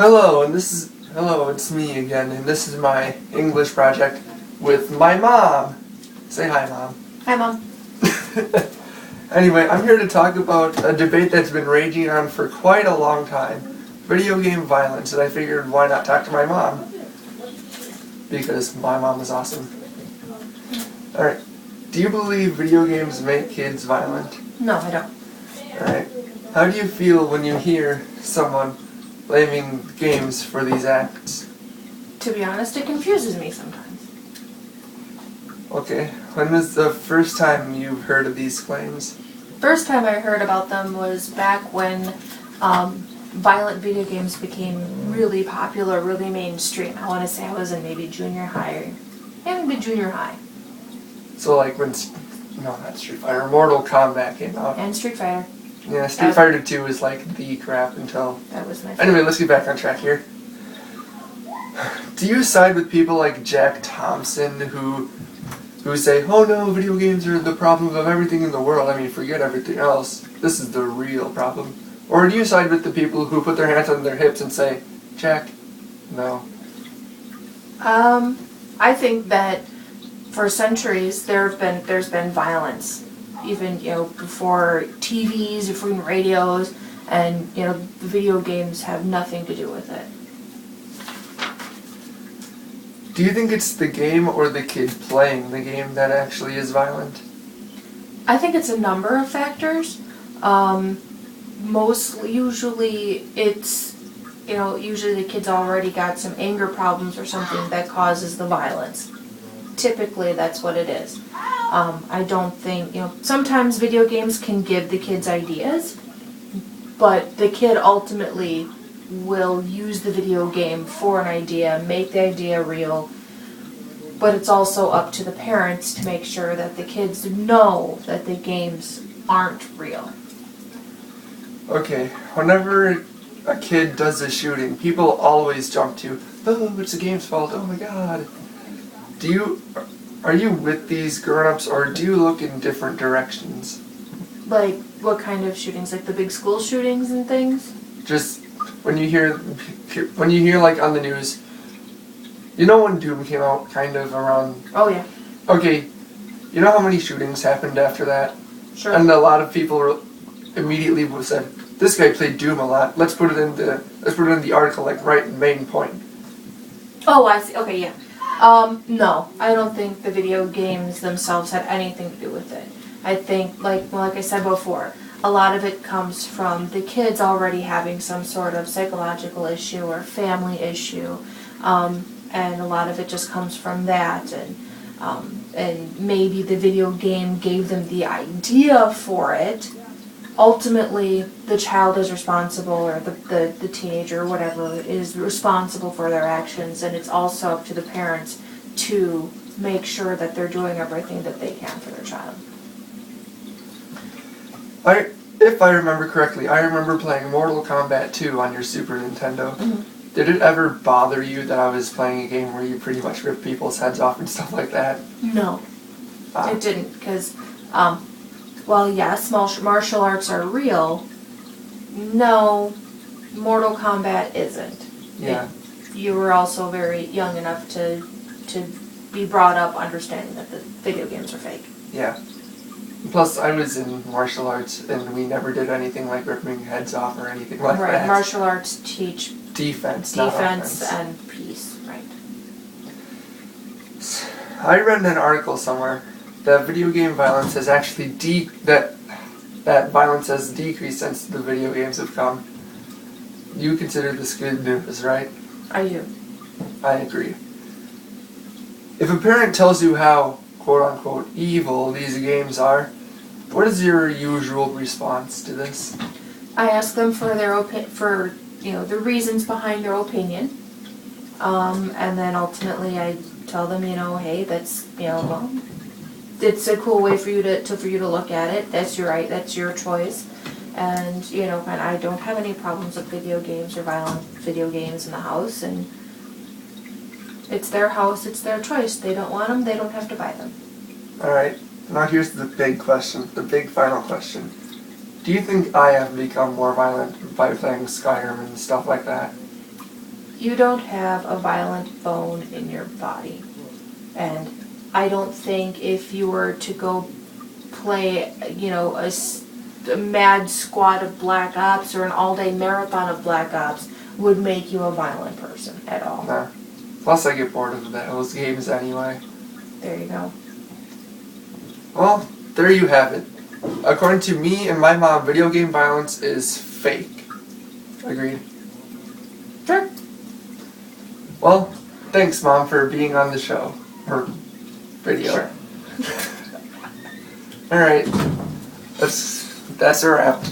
Hello, it's me again, and this is my English project with my mom. Say hi, Mom. Hi, Mom. Anyway, I'm here to talk about a debate that's been raging on for quite a long time. Video game violence, and I figured why not talk to my mom? Because my mom is awesome. Alright, do you believe video games make kids violent? No, I don't. Alright, how do you feel when you hear someone blaming games for these acts? To be honest, it confuses me sometimes. Okay, when was the first time you've heard of these claims? First time I heard about them was back when violent video games became really popular, really mainstream. I want to say I was in maybe junior high. Maybe junior high. So like when, no, not Street Fighter, Mortal Kombat came out. And Street Fighter. Yeah, Street Fighter 2 was like the crap until... That was my favorite. Anyway, let's get back on track here. Do you side with people like Jack Thompson who say, oh no, video games are the problem of everything in the world. I mean, forget everything else. This is the real problem. Or do you side with the people who put their hands on their hips and say, Jack, no? I think that for centuries there's been violence, even before TVs, before even radios, and the video games have nothing to do with it. Do you think it's the game or the kid playing the game that actually is violent? I think it's a number of factors. Usually it's, usually the kid's already got some anger problems or something that causes the violence. Typically that's what it is. I don't think, sometimes video games can give the kids ideas, but the kid ultimately will use the video game for an idea, make the idea real, but it's also up to the parents to make sure that the kids know that the games aren't real. Okay, whenever a kid does a shooting, people always jump to, oh, it's the game's fault, oh my god. Are you with these grown-ups, or do you look in different directions? Like, what kind of shootings? Like the big school shootings and things? Just when you hear like on the news, when Doom came out kind of around... Oh yeah. Okay, you know how many shootings happened after that? Sure. And a lot of people immediately said, this guy played Doom a lot, let's put it in the article, like right in main point. Oh, I see. Okay, yeah. No, I don't think the video games themselves had anything to do with it. I think, like I said before, a lot of it comes from the kids already having some sort of psychological issue or family issue, and a lot of it just comes from that, and maybe the video game gave them the idea for it. Ultimately, the child is responsible, or the teenager or whatever is responsible for their actions, and it's also up to the parents to make sure that they're doing everything that they can for their child. If I remember correctly, I remember playing Mortal Kombat 2 on your Super Nintendo. Mm-hmm. Did it ever bother you that I was playing a game where you pretty much rip people's heads off and stuff like that? No, it didn't, because while yes, martial arts are real, no, Mortal Kombat isn't. Yeah. You were also very young enough to be brought up understanding that the video games are fake. Yeah. Plus, I was in martial arts, and we never did anything like ripping heads off or anything like that. Right, martial arts teach defense, not offense. And peace, right. I read in an article somewhere that video game violence has actually that violence has decreased since the video games have come. You consider this good news, right? I do. I agree. If a parent tells you how, quote-unquote, evil these games are, what is your usual response to this? I ask them for the reasons behind their opinion, and then ultimately I tell them, hey, that's, well, it's a cool way for you to look at it. That's your right. That's your choice. And and I don't have any problems with video games or violent video games in the house. And it's their house. It's their choice. They don't want them. They don't have to buy them. All right. Now here's the big question. The big final question. Do you think I have become more violent by playing Skyrim and stuff like that? You don't have a violent bone in your body. And I don't think if you were to go play, a mad squad of Black Ops or an all-day marathon of Black Ops would make you a violent person at all. Nah. Plus, I get bored of those games anyway. There you go. Well, there you have it. According to me and my mom, video game violence is fake. Agreed? Sure. Well, thanks, Mom, for being on the show. Or video. Sure. Alright. That's a wrap.